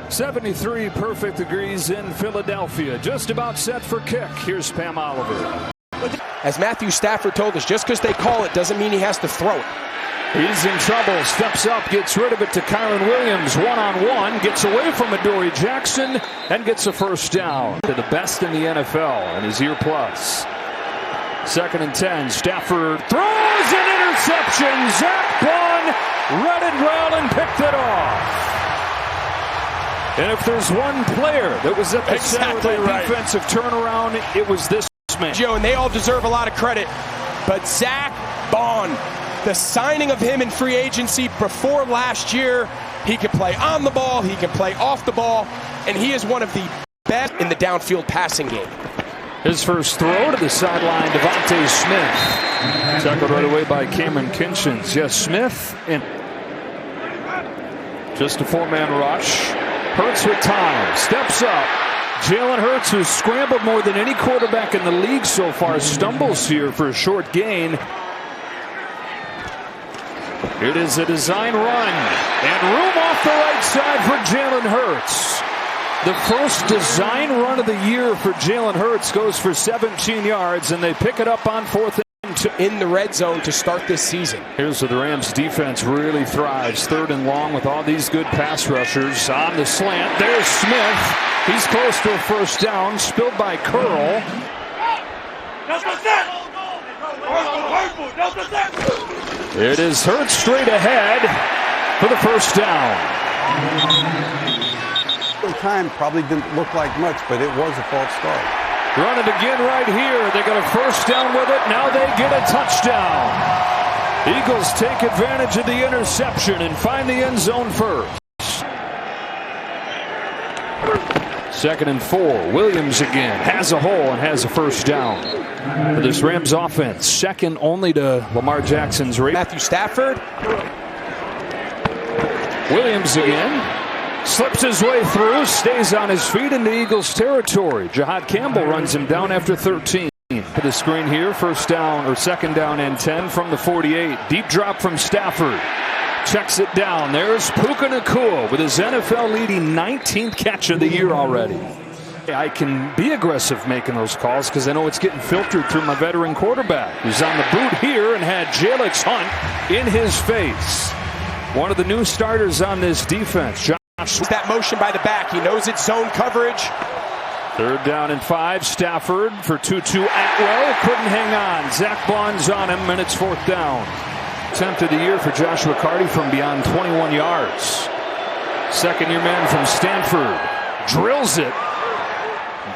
73 perfect degrees in Philadelphia. Just about set for kick. Here's Pam Oliver. As Matthew Stafford told us, just because they call it doesn't mean he has to throw it. He's in trouble. Steps up, gets rid of it to Kyron Williams. One-on-one. Gets away from Adoree Jackson and gets a first down. To the best in the NFL and his year plus. 2nd and 10. Stafford throws an interception. Zach Bond read it well and picked it off. And if there's one player that was at the center of the defensive turnaround, it was this man. Joe, and they all deserve a lot of credit. But Zach Bond, the signing of him in free agency before last year, he can play on the ball, he can play off the ball, and he is one of the best in the downfield passing game. His first throw to the sideline, Devontae Smith. Tackled right away by Cameron Kinchins. Yes, Smith in just a 4-man rush. Hurts with time, steps up. Jalen Hurts, who's scrambled more than any quarterback in the league so far, stumbles here for a short gain. It is a design run, and room off the right side for Jalen Hurts. The first design run of the year for Jalen Hurts goes for 17 yards, and they pick it up on 4th and in the red zone to start this season. Here's where the Rams defense really thrives. 3rd and long with all these good pass rushers on the slant. There's Smith. He's close to a first down. Spilled by Curl. It is Hurts straight ahead for the first down. The time probably didn't look like much, but it was a false start. Run it again right here. They got a first down with it. Now they get a touchdown. Eagles take advantage of the interception and find the end zone first. 2nd and 4. Williams again has a hole and has a first down. For this Rams offense, second only to Lamar Jackson's rate. Matthew Stafford. Williams again. Slips his way through, stays on his feet into Eagles territory. Jahad Campbell runs him down after 13. For the screen here, first down or 2nd down and 10 from the 48. Deep drop from Stafford. Checks it down. There's Puka Nacua with his NFL-leading 19th catch of the year already. I can be aggressive making those calls because I know it's getting filtered through my veteran quarterback, who's on the boot here and had Jalix Hunt in his face. One of the new starters on this defense. That motion by the back. He knows it's zone coverage. 3rd down and 5. Stafford for 2-2 Atwell. Couldn't hang on. Zach Bond's on him, and it's 4th down. Attempt of the year for Joshua Carty from beyond 21 yards. Second-year man from Stanford. Drills it.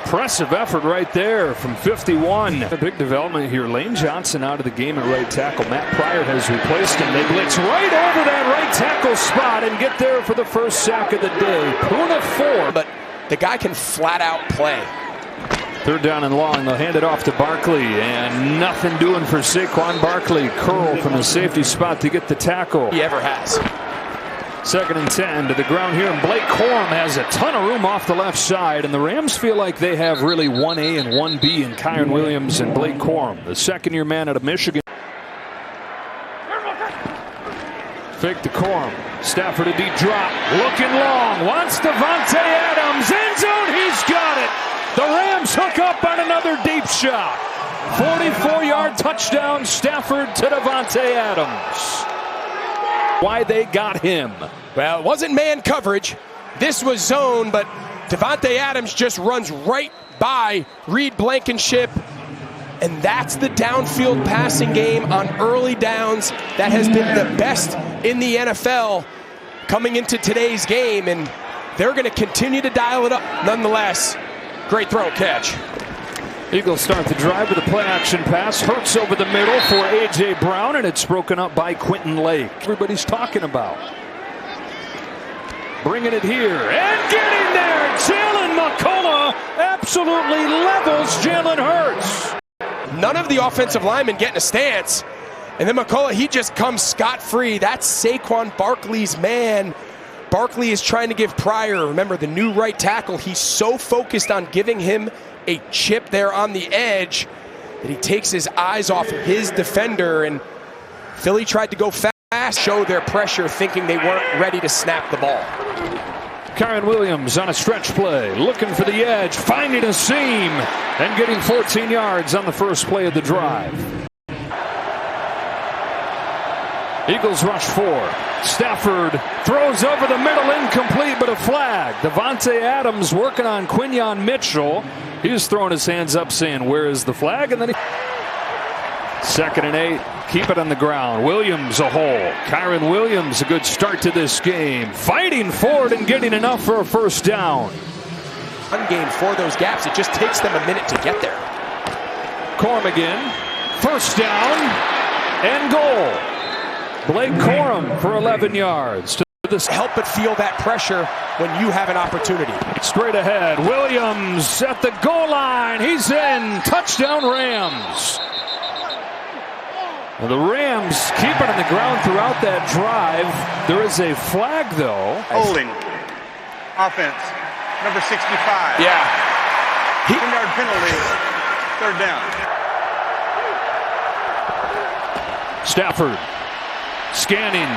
Impressive effort right there from 51. A big development here. Lane Johnson out of the game at right tackle. Matt Pryor has replaced him. They blitz right over that right tackle spot and get there for the first sack of the day. Puna 4. But the guy can flat out play. 3rd down and long. They'll hand it off to Barkley. And nothing doing for Saquon Barkley. Curl from the safety spot to get the tackle. He ever has. 2nd and 10 to the ground here, and Blake Corum has a ton of room off the left side, and the Rams feel like they have really 1A and 1B in Kyron Williams and Blake Corum, the 2nd-year man out of Michigan. Fake to Corum. Stafford a deep drop. Looking long. Wants Davante Adams. End zone. He's got it. The Rams hook up on another deep shot. 44-yard touchdown. Stafford to Davante Adams. Why they got him. Well, it wasn't man coverage. This was zone, but Davante Adams just runs right by Reed Blankenship. And that's the downfield passing game on early downs that has been the best in the NFL coming into today's game. And they're going to continue to dial it up nonetheless. Great throw, catch. Eagles start the drive with a play-action pass. Hurts over the middle for A.J. Brown, and it's broken up by Quentin Lake. Everybody's talking about. Bringing it here, and getting there! Jalen McCullough absolutely levels Jalen Hurts. None of the offensive linemen getting a stance. And then McCullough, he just comes scot-free. That's Saquon Barkley's man. Barkley is trying to give Pryor, remember, the new right tackle. He's so focused on giving him a chip there on the edge that he takes his eyes off his defender, and Philly tried to go fast, show their pressure, thinking they weren't ready to snap the ball. Kyron Williams on a stretch play, looking for the edge, finding a seam, and getting 14 yards on the first play of the drive. Eagles rush 4. Stafford throws over the middle, incomplete, but a flag. Davante Adams working on Quinyon Mitchell. He's throwing his hands up saying, where is the flag? And then 2nd and 8. Keep it on the ground. Williams a hole. Kyron Williams a good start to this game. Fighting forward and getting enough for a first down. One game for those gaps. It just takes them a minute to get there. Corum again. First down and goal. Blake Corum for 11 yards. To this. Help but feel that pressure when you have an opportunity. Straight ahead. Williams at the goal line. He's in. Touchdown Rams. Well, the Rams keep it on the ground throughout that drive. There is a flag, though. Holding. Offense. Number 65. Yeah. 10-yard penalty. 3rd down. Stafford. Scanning.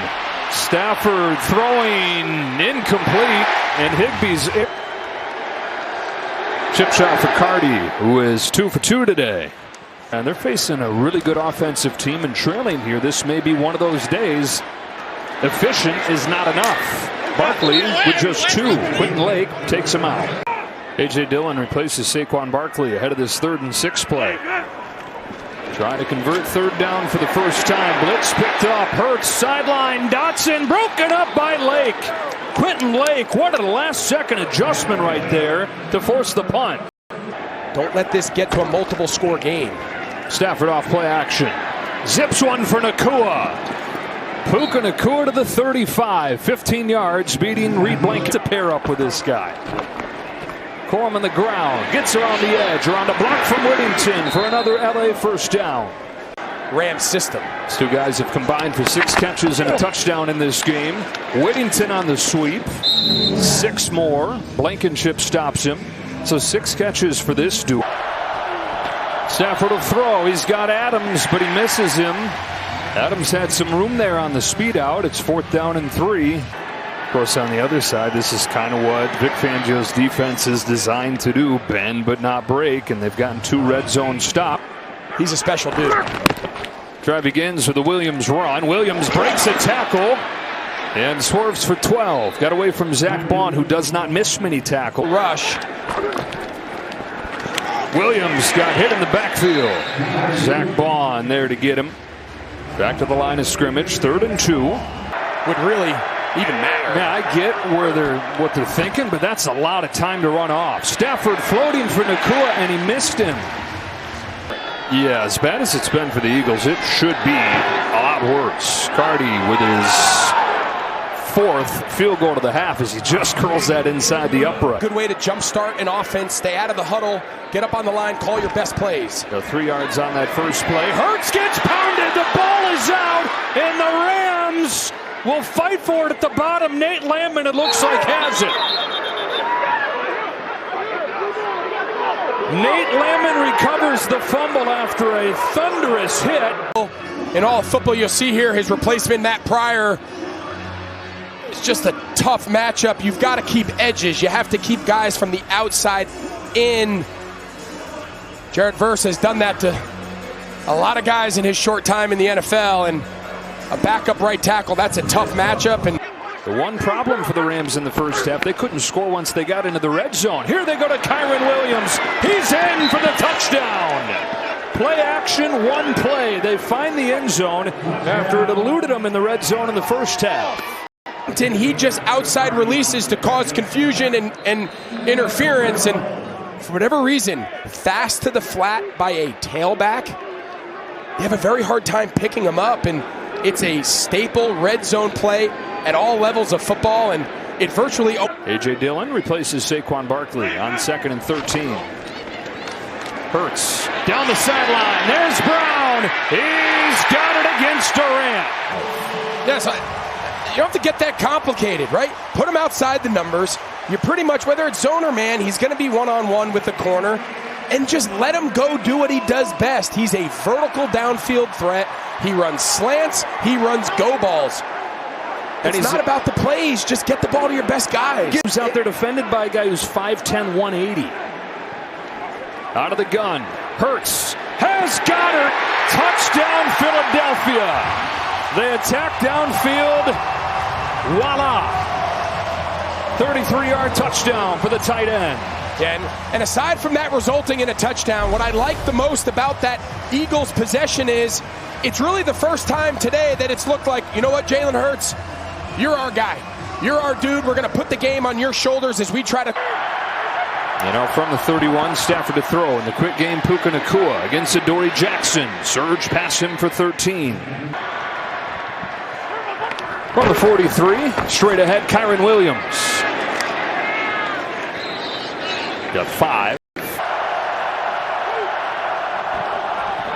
Stafford throwing. Incomplete. And Higbee's chip shot for Cardi, who is 2 for 2 today. And they're facing a really good offensive team and trailing here. This may be one of those days. Efficient is not enough. Barkley with just 2. Quentin Lake takes him out. A.J. Dillon replaces Saquon Barkley ahead of this 3rd and 6 play. Trying to convert 3rd down for the first time. Blitz picked up. Hurts sideline. Dotson broken up by Lake. Quentin Lake, what a last-second adjustment right there to force the punt. Don't let this get to a multiple score game. Stafford off play action. Zips one for Nacua. Puka Nacua to the 35. 15 yards, beating Reed Blanket to pair up with this guy. Corum on the ground. Gets around the edge. Around a block from Whittington for another LA first down. Rams system. These 2 guys have combined for 6 catches and a touchdown in this game. Whittington on the sweep. 6 more. Blankenship stops him. So 6 catches for this dude. Stafford will throw. He's got Adams, but he misses him. Adams had some room there on the speed out. It's 4th down and 3. Of course, on the other side, this is kind of what Vic Fangio's defense is designed to do. Bend but not break, and they've gotten 2 red zone stops. He's a special dude. Drive begins with a Williams run. Williams breaks a tackle and swerves for 12. Got away from Zach Bond, who does not miss many tackles. Rush. Williams got hit in the backfield. Zach Bond there to get him. Back to the line of scrimmage. 3rd and 2. Would really even matter. Yeah, I get what they're thinking, but that's a lot of time to run off. Stafford floating for Nacua, and he missed him. Yeah, as bad as it's been for the Eagles, it should be a lot worse. Cardi with his 4th field goal to the half as he just curls that inside the upright. Good way to jumpstart an offense. Stay out of the huddle. Get up on the line. Call your best plays. 3 yards on that first play. Hurts gets pounded. The ball is out, and the Rams will fight for it at the bottom. Nate Landman, it looks like, has it. Nate Landman recovers the fumble after a thunderous hit. In all football, you'll see here his replacement, Matt Pryor. It's just a tough matchup. You've got to keep edges. You have to keep guys from the outside in. Jared Verse has done that to a lot of guys in his short time in the NFL, and a backup right tackle, that's a tough matchup. And the one problem for the Rams in the first half, they couldn't score once they got into the red zone. Here they go to Kyron Williams. He's in for the touchdown. Play action, 1 play. They find the end zone after it eluded them in the red zone in the first half. He just outside releases to cause confusion and interference, and for whatever reason, fast to the flat by a tailback. They have a very hard time picking him up, and it's a staple red zone play at all levels of football, and it virtually... A.J. Dillon replaces Saquon Barkley on 2nd and 13. Hurts down the sideline. There's Brown. He's got it against Durant. Yes, you don't have to get that complicated, right? Put him outside the numbers. You're pretty much, whether it's zone or man, he's going to be one-on-one with the corner. And just let him go do what he does best. He's a vertical downfield threat. He runs slants. He runs go balls. It's not about the plays. Just get the ball to your best guys. He's out there defended by a guy who's 5'10", 180. Out of the gun. Hurts has got her. Touchdown, Philadelphia. They attack downfield. Voila. 33-yard touchdown for the tight end. And aside from that resulting in a touchdown, what I like the most about that Eagles possession is it's really the first time today that it's looked like, you know what, Jalen Hurts, you're our guy. You're our dude. We're going to put the game on your shoulders as we try to... From the 31, Stafford to throw in the quick game. Puka Nacua against Adoree Jackson. Surge past him for 13. From the 43, straight ahead, Kyron Williams. Got 5.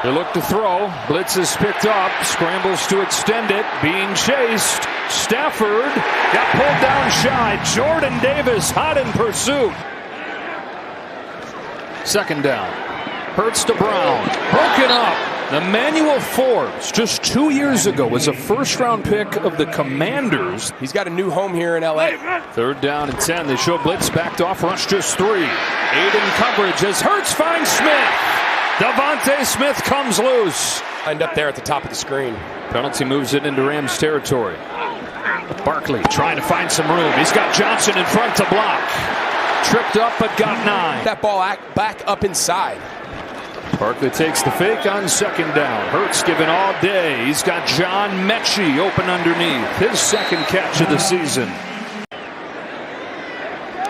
They look to throw. Blitz is picked up. Scrambles to extend it. Being chased. Stafford got pulled down shy. Jordan Davis hot in pursuit. Second down. Hurts to Brown. Broken up. Emmanuel Forbes, just 2 years ago, was a first-round pick of the Commanders. He's got a new home here in L.A. Third down and 10. They show blitz backed off. Rush just 3. 8 in coverage as Hurts finds Smith. Devontae Smith comes loose. Lined up there at the top of the screen. Penalty moves it into Rams territory. Barkley trying to find some room. He's got Johnson in front to block. Tripped up but got 9. That ball back up inside. Barkley takes the fake on second down. Hurts given all day. He's got John Mechie open underneath. His second catch of the season.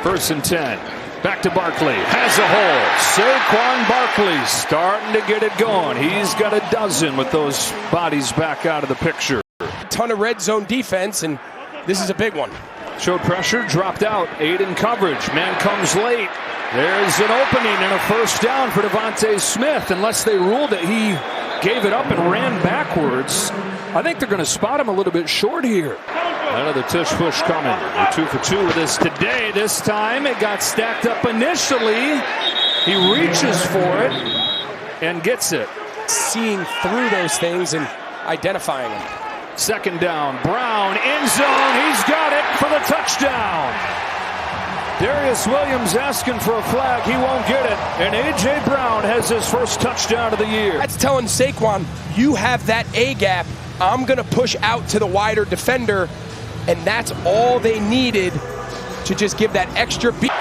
1st and 10. Back to Barkley. Has a hole. Saquon Barkley starting to get it going. He's got a dozen with those bodies back out of the picture. Ton of red zone defense, and this is a big one. Showed pressure, dropped out. 8 in coverage. Man comes late. There's an opening and a first down for Devontae Smith. Unless they ruled that he gave it up and ran backwards, I think they're going to spot him a little bit short here. Another tush push coming. They're 2 for 2 with this today. This time it got stacked up initially. He reaches for it and gets it. Seeing through those things and identifying them. Second down. Brown end zone. He's got it for the touchdown. Darius Williams asking for a flag. He won't get it. And A.J. Brown has his first touchdown of the year. That's telling Saquon, you have that A gap. I'm going to push out to the wider defender. And that's all they needed to just give that extra beat.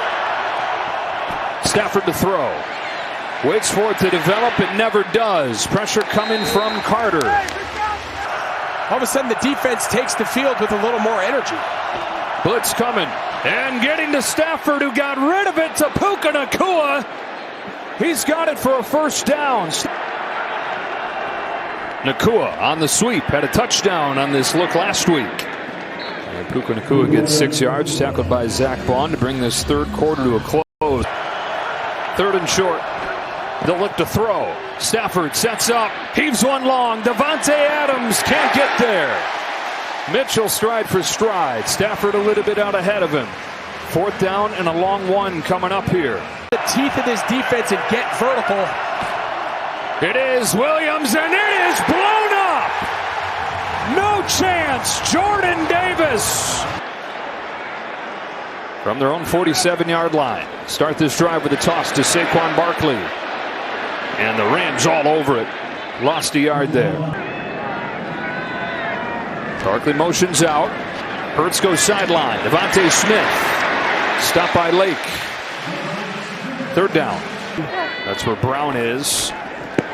Stafford to throw. Waits for it to develop. It never does. Pressure coming from Carter. All of a sudden, the defense takes the field with a little more energy. Blitz coming. And getting to Stafford, who got rid of it to Puka Nacua. He's got it for a first down. Nacua on the sweep. Had a touchdown on this look last week. And Puka Nacua gets 6 yards. Tackled by Zach Bond to bring this third quarter to a close. 3rd and short. They'll look to throw. Stafford sets up. Heaves one long. Davante Adams can't get there. Mitchell stride for stride. Stafford a little bit out ahead of him. 4th down and a long one coming up here. The teeth of this defense and get vertical. It is Williams, and it is blown up. No chance. Jordan Davis. From their own 47-yard line. Start this drive with a toss to Saquon Barkley. And the Rams all over it. Lost a yard there. Barkley motions out. Hurts goes sideline. Devontae Smith. Stopped by Lake. 3rd down. That's where Brown is.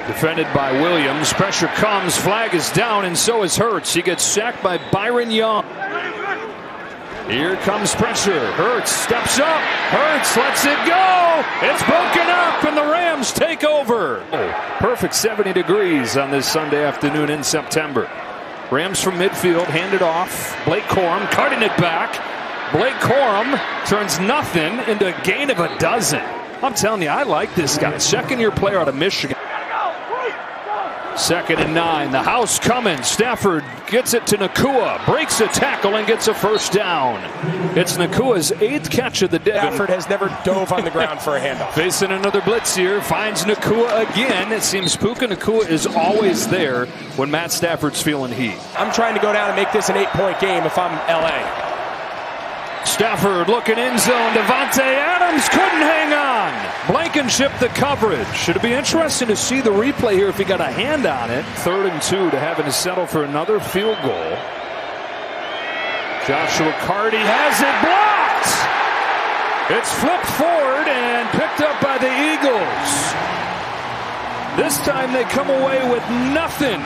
Defended by Williams. Pressure comes. Flag is down, and so is Hurts. He gets sacked by Byron Young. Here comes pressure. Hurts steps up. Hurts lets it go. It's broken up, and the Rams take over. Perfect 70 degrees on this Sunday afternoon in September. Rams from midfield, handed off. Blake Corum cutting it back. Blake Corum turns nothing into a gain of a dozen. I'm telling you, I like this guy. Second-year player out of Michigan. 2nd and 9. The house coming. Stafford gets it to Nakua. Breaks a tackle and gets a first down. It's Nakua's 8th catch of the day. Stafford has never dove on the ground for a handoff. Facing another blitz here. Finds Nakua again. It seems Puka Nakua is always there when Matt Stafford's feeling heat. I'm trying to go down and make this an 8-point game if I'm LA. Stafford looking end zone. Davante Adams couldn't hang on. Blankenship the coverage. Should it be interesting to see the replay here if he got a hand on it. 3rd and 2 to having to settle for another field goal. Joshua Carty has it blocked. It's flipped forward and picked up by the Eagles. This time they come away with nothing.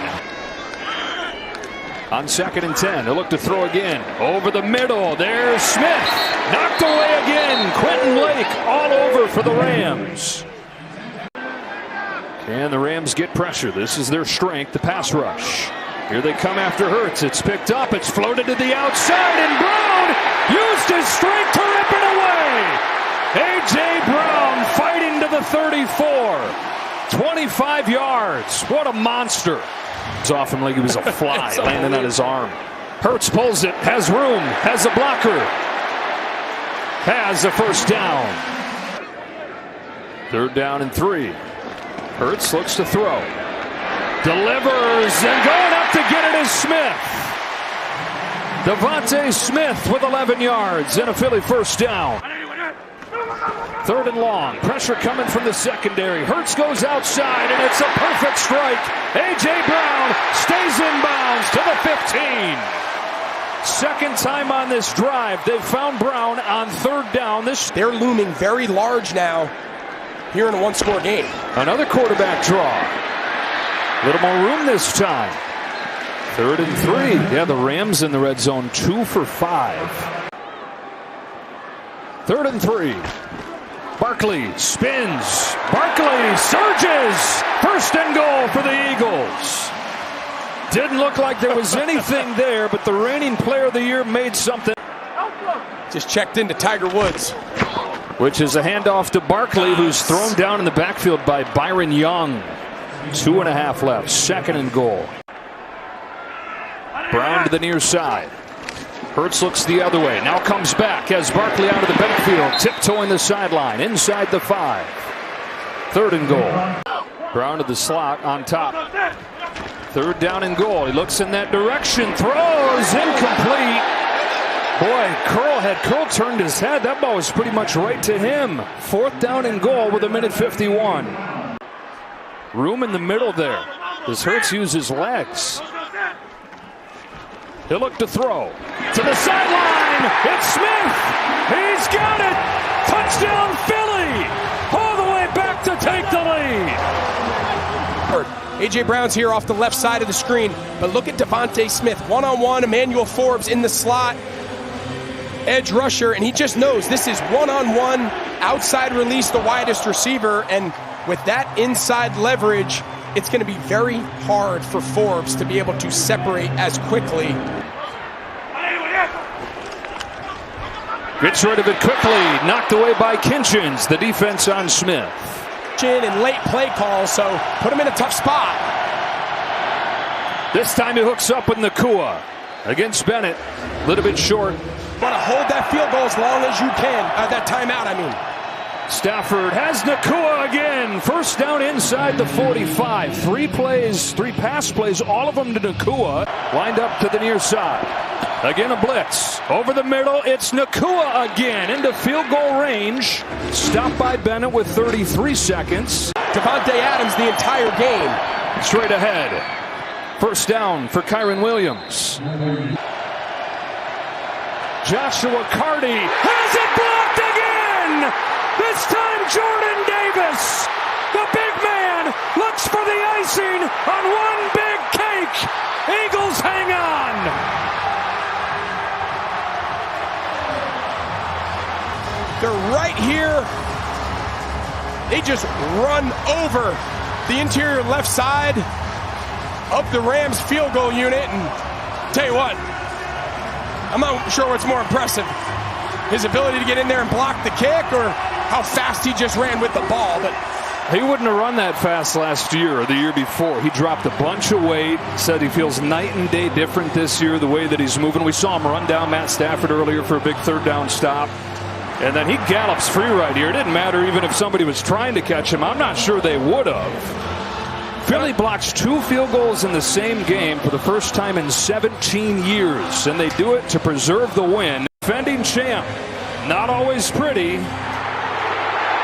On 2nd and 10, they'll look to throw again. Over the middle, there's Smith. Knocked away again. Quentin Lake all over for the Rams. And the Rams get pressure. This is their strength, the pass rush. Here they come after Hurts. It's picked up. It's floated to the outside, and Brown used his strength to rip it away. A.J. Brown fighting to the 34. 25 yards. What a monster. It's often like he was a fly landing on his arm. Hurts pulls it, has room, has a blocker, has a first down. 3rd down and 3. Hurts looks to throw. Delivers and going up to get it is Smith. Devontae Smith with 11 yards and a Philly first down. 3rd and long. Pressure coming from the secondary. Hurts goes outside, and it's a perfect strike. A.J. Brown stays in bounds to the 15. Second time on this drive. They've found Brown on 3rd down. They're looming very large now here in a one-score game. Another quarterback draw. A little more room this time. 3rd and 3. Yeah, the Rams in the red zone 2 for 5. 3rd and 3. Barkley spins. Barkley surges. 1st and goal for the Eagles. Didn't look like there was anything there, but the reigning player of the year made something. Just checked into Tiger Woods. Which is a handoff to Barkley, who's thrown down in the backfield by Byron Young. 2.5 left. 2nd and goal. Brown to the near side. Hurts looks the other way. Now comes back as Barkley out of the backfield. Tiptoeing the sideline. Inside the 5. 3rd and goal. Brown to the slot on top. 3rd down and goal. He looks in that direction. Throws incomplete. Boy, had Curl turned his head, that ball was pretty much right to him. 4th down and goal with 1:51. Room in the middle there. As Hurts uses his legs. He'll look to throw. To the sideline. It's Smith. He's got it. Touchdown Philly. All the way back to take the lead. A.J. Brown's here off the left side of the screen. But look at Devontae Smith. One-on-one. Emmanuel Forbes in the slot. Edge rusher. And he just knows this is one-on-one. Outside release, the widest receiver. And with that inside leverage, it's going to be very hard for Forbes to be able to separate as quickly. Gets rid of it quickly. Knocked away by Kinchins. The defense on Smith. And late play calls, so put him in a tough spot. This time he hooks up with Nakua against Bennett. A little bit short. Want to hold that field goal as long as you can. That timeout, I mean. Stafford has Nakua again. 1st down inside the 45. 3 pass plays, all of them to Nakua. Lined up to the near side. Again a blitz. Over the middle, it's Nakua again into field goal range. Stopped by Bennett with 33 seconds. Davante Adams the entire game. Straight ahead. 1st down for Kyron Williams. Joshua Carty has it blocked again! This time Jordan Davis, the big man, looks for the icing on one big cake. Eagles hang on. They're right here. They just run over the interior left side of the Rams field goal unit. And tell you what, I'm not sure what's more impressive. His ability to get in there and block the kick, or how fast he just ran with the ball. But He wouldn't have run that fast last year or the year before. He dropped a bunch of weight, said he feels night and day different this year, the way that he's moving. We saw him run down Matt Stafford earlier for a big third down stop. And then he gallops free right here. It didn't matter even if somebody was trying to catch him. I'm not sure they would have. Philly blocks 2 field goals in the same game for the first time in 17 years. And they do it to preserve the win. Defending champ, not always pretty,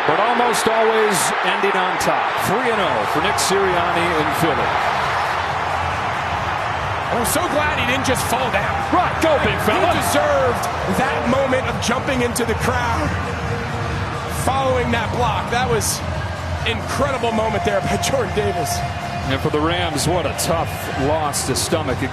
but almost always ending on top. 3-0 for Nick Sirianni in Philly. I'm so glad he didn't just fall down. Right, go big fella. He deserved that moment of jumping into the crowd, following that block. That was an incredible moment there by Jordan Davis. And for the Rams, what a tough loss to stomach again.